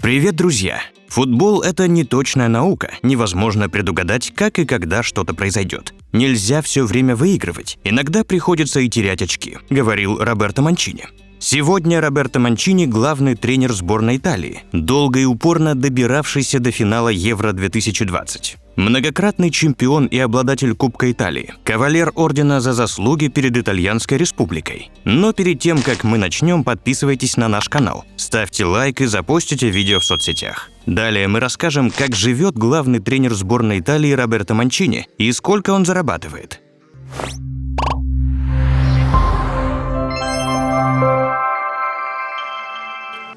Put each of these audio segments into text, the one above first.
Привет, друзья! Футбол – это не точная наука, невозможно предугадать, как и когда что-то произойдет. Нельзя все время выигрывать, иногда приходится и терять очки, говорил Роберто Манчини. Сегодня Роберто Манчини – главный тренер сборной Италии, долго и упорно добиравшийся до финала Евро-2020. Многократный чемпион и обладатель Кубка Италии, кавалер ордена за заслуги перед Итальянской Республикой. Но перед тем, как мы начнем, подписывайтесь на наш канал, ставьте лайк и запостите видео в соцсетях. Далее мы расскажем, как живет главный тренер сборной Италии Роберто Манчини и сколько он зарабатывает.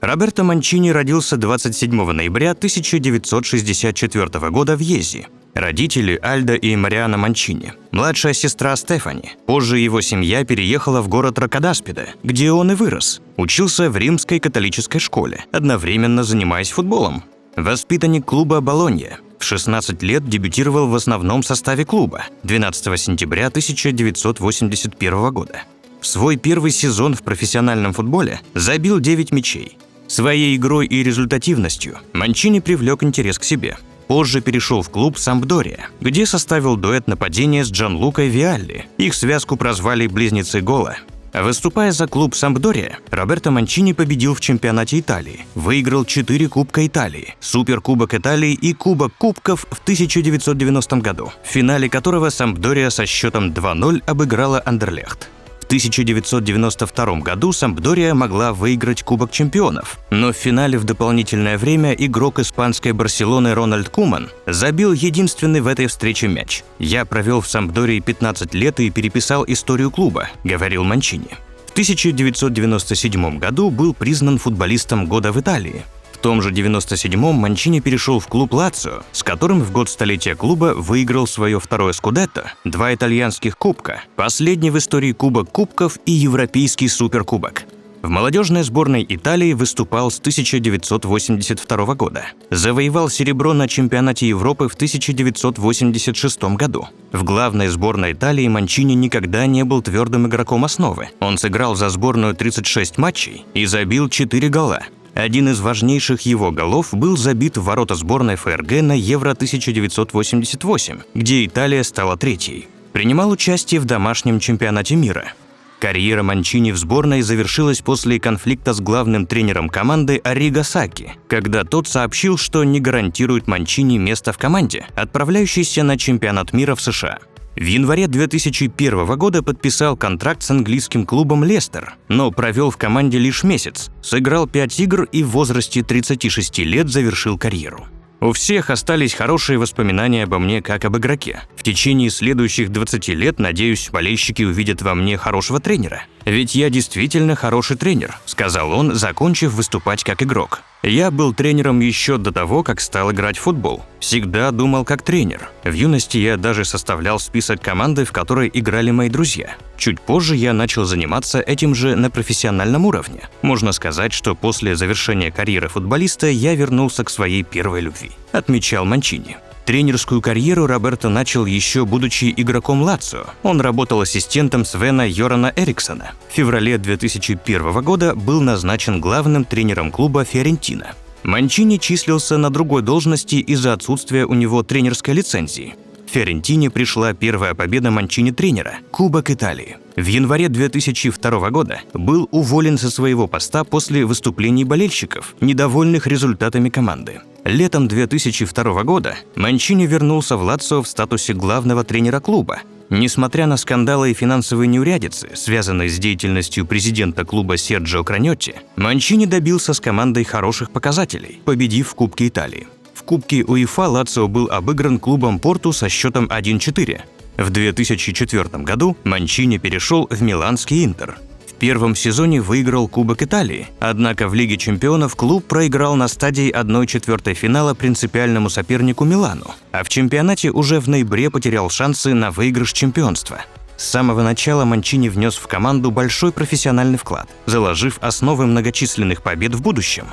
Роберто Манчини родился 27 ноября 1964 года в Йези. Родители Альдо и Мариана Манчини, младшая сестра Стефани. Позже его семья переехала в город Рокадаспиде, где он и вырос. Учился в римской католической школе, одновременно занимаясь футболом. Воспитанник клуба «Болонья». В 16 лет дебютировал в основном составе клуба 12 сентября 1981 года. В свой первый сезон в профессиональном футболе забил 9 мячей. Своей игрой и результативностью Манчини привлек интерес к себе. Позже перешел в клуб «Сампдория», где составил дуэт нападения с Джанлукой Виалли. Их связку прозвали «Близнецы Гола». Выступая за клуб «Сампдория», Роберто Манчини победил в чемпионате Италии, выиграл 4 Кубка Италии, Суперкубок Италии и Кубок Кубков в 1990 году, в финале которого «Сампдория» со счетом 2-0 обыграла Андерлехт. В 1992 году «Сампдория» могла выиграть Кубок чемпионов, но в финале в дополнительное время игрок испанской «Барселоны» Рональд Куман забил единственный в этой встрече мяч. «Я провел в «Сампдории» 15 лет и переписал историю клуба», — говорил Манчини. В 1997 году был признан футболистом года в Италии. В том же 97-м Манчини перешел в клуб «Лацио», с которым в год столетия клуба выиграл свое второе скудетто, 2 итальянских кубка, последний в истории Кубок Кубков и Европейский Суперкубок. В молодежной сборной Италии выступал с 1982 года. Завоевал серебро на чемпионате Европы в 1986 году. В главной сборной Италии Манчини никогда не был твердым игроком основы. Он сыграл за сборную 36 матчей и забил 4 гола. Один из важнейших его голов был забит в ворота сборной ФРГ на Евро 1988, где Италия стала третьей. Принимал участие в домашнем чемпионате мира. Карьера Манчини в сборной завершилась после конфликта с главным тренером команды Арриго Саки, когда тот сообщил, что не гарантирует Манчини место в команде, отправляющейся на чемпионат мира в США. В январе 2001 года подписал контракт с английским клубом «Лестер», но провел в команде лишь месяц, сыграл 5 игр и в возрасте 36 лет завершил карьеру. У всех остались хорошие воспоминания обо мне как об игроке. В течение следующих 20 лет, надеюсь, болельщики увидят во мне хорошего тренера. Ведь я действительно хороший тренер, сказал он, закончив выступать как игрок. Я был тренером еще до того, как стал играть в футбол. Всегда думал как тренер. В юности я даже составлял список команды, в которой играли мои друзья. Чуть позже я начал заниматься этим же на профессиональном уровне. Можно сказать, что после завершения карьеры футболиста я вернулся к своей первой любви, отмечал Манчини. Тренерскую карьеру Роберто начал еще будучи игроком «Лацио». Он работал ассистентом Свена Йорана Эриксона. В феврале 2001 года был назначен главным тренером клуба «Фиорентина». Манчини числился на другой должности из-за отсутствия у него тренерской лицензии. В Фиорентине пришла первая победа Манчини-тренера – Кубок Италии. В январе 2002 года был уволен со своего поста после выступлений болельщиков, недовольных результатами команды. Летом 2002 года Манчини вернулся в «Лацио» в статусе главного тренера клуба. Несмотря на скандалы и финансовые неурядицы, связанные с деятельностью президента клуба Серджио Краньотти, Манчини добился с командой хороших показателей, победив в Кубке Италии. В Кубке УЕФА «Лацио» был обыгран клубом Порту со счетом 1-4. В 2004 году Манчини перешел в миланский «Интер». В первом сезоне выиграл Кубок Италии, однако в Лиге чемпионов клуб проиграл на стадии 1/4 финала принципиальному сопернику Милану, а в чемпионате уже в ноябре потерял шансы на выигрыш чемпионства. С самого начала Манчини внес в команду большой профессиональный вклад, заложив основы многочисленных побед в будущем.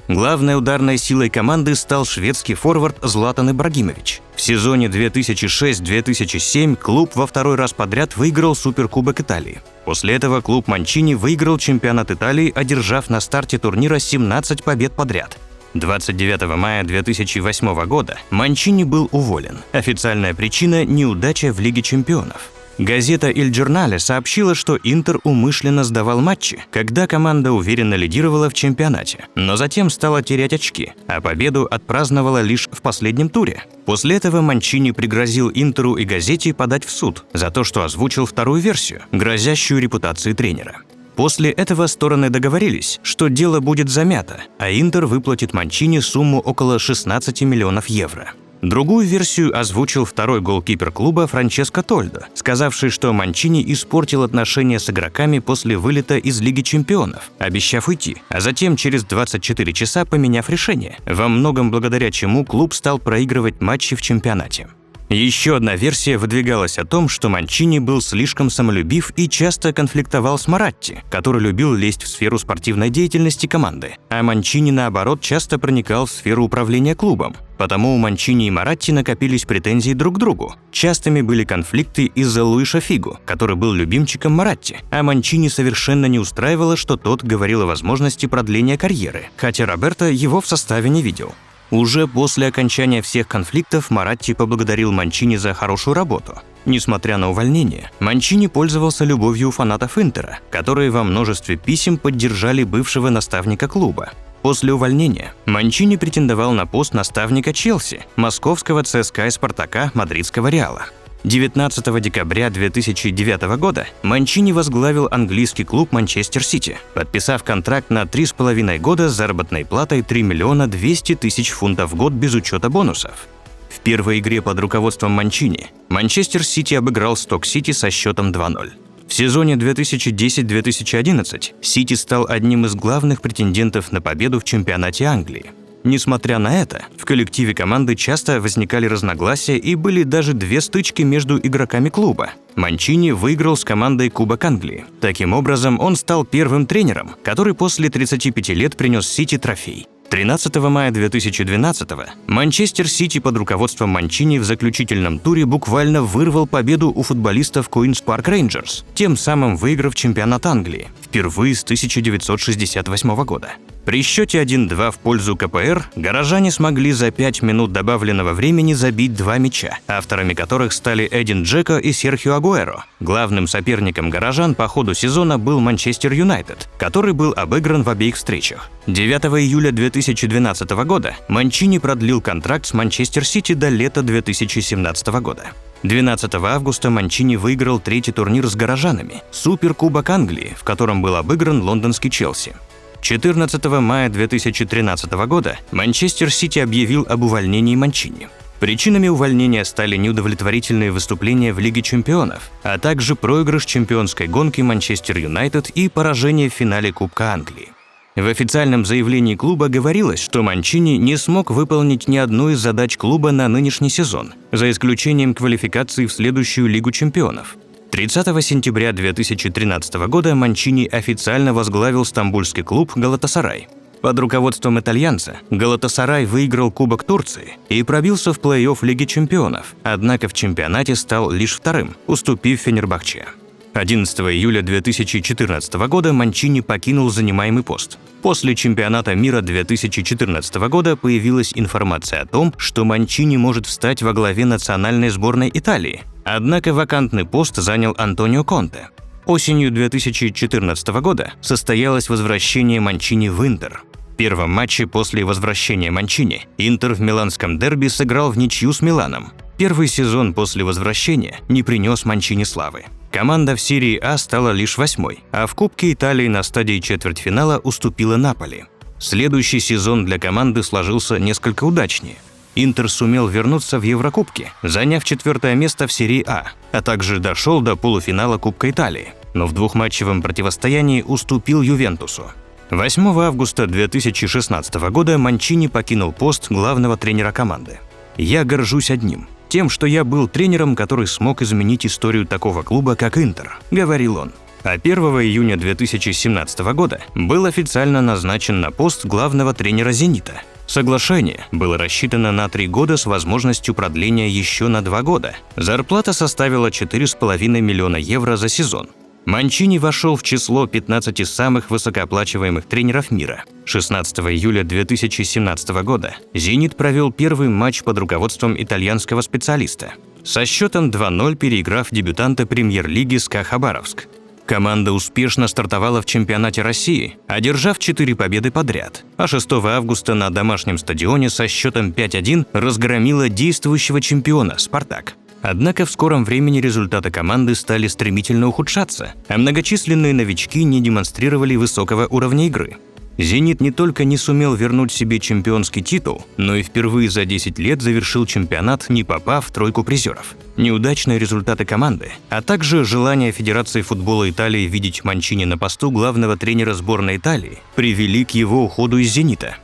Главной ударной силой команды стал шведский форвард Златан Ибрагимович. В сезоне 2006-2007 клуб во второй раз подряд выиграл Суперкубок Италии. После этого клуб Манчини выиграл чемпионат Италии, одержав на старте турнира 17 побед подряд. 29 мая 2008 года Манчини был уволен. Официальная причина – неудача в Лиге чемпионов. Газета «Il Giornale» сообщила, что Интер умышленно сдавал матчи, когда команда уверенно лидировала в чемпионате, но затем стала терять очки, а победу отпраздновала лишь в последнем туре. После этого Манчини пригрозил Интеру и газете подать в суд за то, что озвучил вторую версию, грозящую репутации тренера. После этого стороны договорились, что дело будет замято, а Интер выплатит Манчини сумму около 16 миллионов евро. Другую версию озвучил второй голкипер клуба Франческо Толдо, сказавший, что Манчини испортил отношения с игроками после вылета из Лиги чемпионов, обещав уйти, а затем через 24 часа поменяв решение, во многом благодаря чему клуб стал проигрывать матчи в чемпионате. Еще одна версия выдвигалась о том, что Манчини был слишком самолюбив и часто конфликтовал с Моратти, который любил лезть в сферу спортивной деятельности команды, а Манчини, наоборот, часто проникал в сферу управления клубом. Потому у Манчини и Моратти накопились претензии друг к другу. Частыми были конфликты из-за Луиша Фигу, который был любимчиком Моратти, а Манчини совершенно не устраивало, что тот говорил о возможности продления карьеры, хотя Роберто его в составе не видел. Уже после окончания всех конфликтов Моратти поблагодарил Манчини за хорошую работу. Несмотря на увольнение, Манчини пользовался любовью у фанатов Интера, которые во множестве писем поддержали бывшего наставника клуба. После увольнения Манчини претендовал на пост наставника Челси, московского ЦСКА и Спартака, мадридского Реала. 19 декабря 2009 года Манчини возглавил английский клуб Манчестер Сити, подписав контракт на 3,5 года с заработной платой 3 миллиона 200 тысяч фунтов в год без учета бонусов. В первой игре под руководством Манчини Манчестер Сити обыграл Сток-Сити со счетом 2-0. В сезоне 2010-2011 Сити стал одним из главных претендентов на победу в чемпионате Англии. Несмотря на это, в коллективе команды часто возникали разногласия и были даже две стычки между игроками клуба. Манчини выиграл с командой Кубок Англии. Таким образом, он стал первым тренером, который после 35 лет принес Сити трофей. 13 мая 2012 Манчестер Сити под руководством Манчини в заключительном туре буквально вырвал победу у футболистов Queen's Park Rangers, тем самым выиграв чемпионат Англии впервые с 1968 года. При счете 1-2 в пользу КПР горожане смогли за 5 минут добавленного времени забить 2 мяча, авторами которых стали Эдин Джеко и Серхио Агуэро. Главным соперником горожан по ходу сезона был Манчестер Юнайтед, который был обыгран в обеих встречах. 9 июля 2012 года Манчини продлил контракт с Манчестер Сити до лета 2017 года. 12 августа Манчини выиграл третий турнир с горожанами – Суперкубок Англии, в котором был обыгран лондонский Челси. 14 мая 2013 года Манчестер Сити объявил об увольнении Манчини. Причинами увольнения стали неудовлетворительные выступления в Лиге чемпионов, а также проигрыш чемпионской гонки Манчестер Юнайтед и поражение в финале Кубка Англии. В официальном заявлении клуба говорилось, что Манчини не смог выполнить ни одну из задач клуба на нынешний сезон, за исключением квалификации в следующую Лигу чемпионов. 30 сентября 2013 года Манчини официально возглавил стамбульский клуб «Галатасарай». Под руководством итальянца «Галатасарай» выиграл Кубок Турции и пробился в плей-офф Лиги чемпионов, однако в чемпионате стал лишь вторым, уступив Фенербахче. 11 июля 2014 года Манчини покинул занимаемый пост. После чемпионата мира 2014 года появилась информация о том, что Манчини может встать во главе национальной сборной Италии. Однако вакантный пост занял Антонио Конте. Осенью 2014 года состоялось возвращение Манчини в Интер. В первом матче после возвращения Манчини Интер в миланском дерби сыграл в ничью с Миланом. Первый сезон после возвращения не принес Манчини славы. Команда в серии А стала лишь 8-й, а в Кубке Италии на стадии четвертьфинала уступила Наполи. Следующий сезон для команды сложился несколько удачнее. Интер сумел вернуться в Еврокубке, заняв 4-е место в серии А, а также дошел до полуфинала Кубка Италии, но в двухматчевом противостоянии уступил Ювентусу. 8 августа 2016 года Манчини покинул пост главного тренера команды. «Я горжусь одним – тем, что я был тренером, который смог изменить историю такого клуба, как Интер», – говорил он. А 1 июня 2017 года был официально назначен на пост главного тренера «Зенита». Соглашение было рассчитано на 3 года с возможностью продления еще на 2 года. Зарплата составила 4,5 миллиона евро за сезон. Манчини вошел в число 15 самых высокооплачиваемых тренеров мира. 16 июля 2017 года «Зенит» провел первый матч под руководством итальянского специалиста, со счетом 2-0 переиграв дебютанта премьер-лиги СКА Хабаровск. Команда успешно стартовала в чемпионате России, одержав 4 победы подряд, а 6 августа на домашнем стадионе со счетом 5-1 разгромила действующего чемпиона «Спартак». Однако в скором времени результаты команды стали стремительно ухудшаться, а многочисленные новички не демонстрировали высокого уровня игры. «Зенит» не только не сумел вернуть себе чемпионский титул, но и впервые за 10 лет завершил чемпионат, не попав в тройку призеров. Неудачные результаты команды, а также желание Федерации футбола Италии видеть Манчини на посту главного тренера сборной Италии привели к его уходу из «Зенита».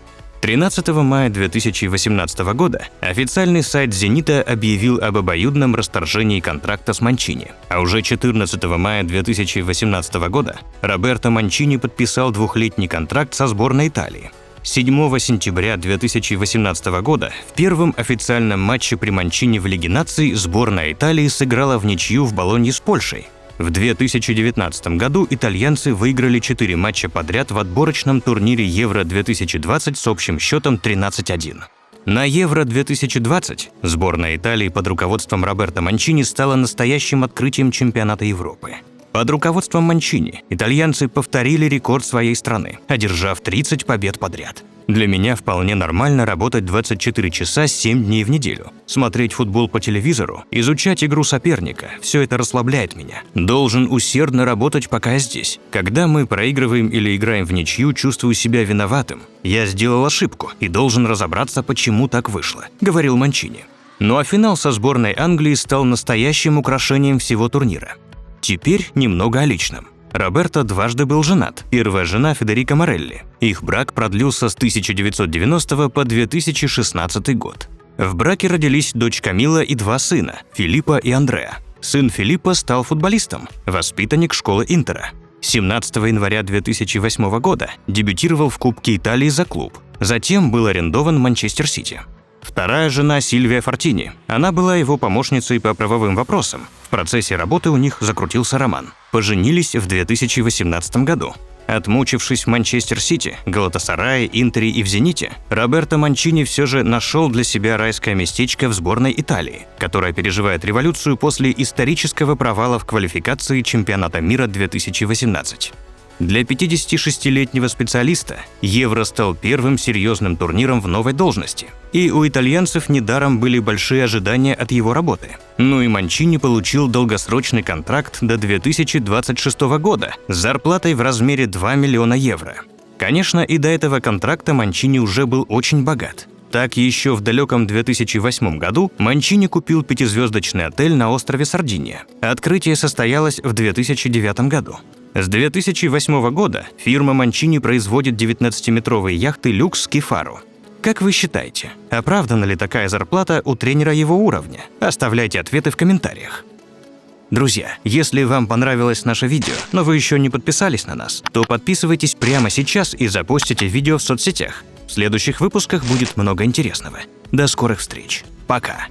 13 мая 2018 года официальный сайт «Зенита» объявил об обоюдном расторжении контракта с Манчини, а уже 14 мая 2018 года Роберто Манчини подписал двухлетний контракт со сборной Италии. 7 сентября 2018 года в первом официальном матче при Манчини в Лиге наций сборная Италии сыграла в ничью в Болонье с Польшей. В 2019 году итальянцы выиграли 4 матча подряд в отборочном турнире Евро-2020 с общим счетом 13-1. На Евро-2020 сборная Италии под руководством Роберто Манчини стала настоящим открытием чемпионата Европы. Под руководством Манчини итальянцы повторили рекорд своей страны, одержав 30 побед подряд. Для меня вполне нормально работать 24 часа 7 дней в неделю, смотреть футбол по телевизору, изучать игру соперника – все это расслабляет меня. Должен усердно работать, пока я здесь. Когда мы проигрываем или играем в ничью, чувствую себя виноватым. Я сделал ошибку и должен разобраться, почему так вышло, говорил Манчини. Ну а финал со сборной Англии стал настоящим украшением всего турнира. Теперь немного о личном. Роберто дважды был женат. Первая жена Федерико Морелли. Их брак продлился с 1990 по 2016 год. В браке родились дочь Камила и 2 сына – Филиппо и Андреа. Сын Филиппо стал футболистом, воспитанник школы Интера. 17 января 2008 года дебютировал в Кубке Италии за клуб. Затем был арендован Манчестер Сити. Вторая жена Сильвия Фортини. Она была его помощницей по правовым вопросам. В процессе работы у них закрутился роман. Поженились в 2018 году. Отмучившись в Манчестер Сити, Галатасарае, Интере и в «Зените», Роберто Манчини все же нашел для себя райское местечко в сборной Италии, которая переживает революцию после исторического провала в квалификации чемпионата мира 2018. Для 56-летнего специалиста Евро стал первым серьезным турниром в новой должности. И у итальянцев недаром были большие ожидания от его работы. Ну и Манчини получил долгосрочный контракт до 2026 года с зарплатой в размере 2 миллиона евро. Конечно, и до этого контракта Манчини уже был очень богат. Так, еще в далеком 2008 году Манчини купил 5-звездочный отель на острове Сардиния. Открытие состоялось в 2009 году. С 2008 года фирма Манчини производит 19-метровые яхты «Люкс» Кефару. Как вы считаете, оправдана ли такая зарплата у тренера его уровня? Оставляйте ответы в комментариях. Друзья, если вам понравилось наше видео, но вы еще не подписались на нас, то подписывайтесь прямо сейчас и запостите видео в соцсетях. В следующих выпусках будет много интересного. До скорых встреч. Пока.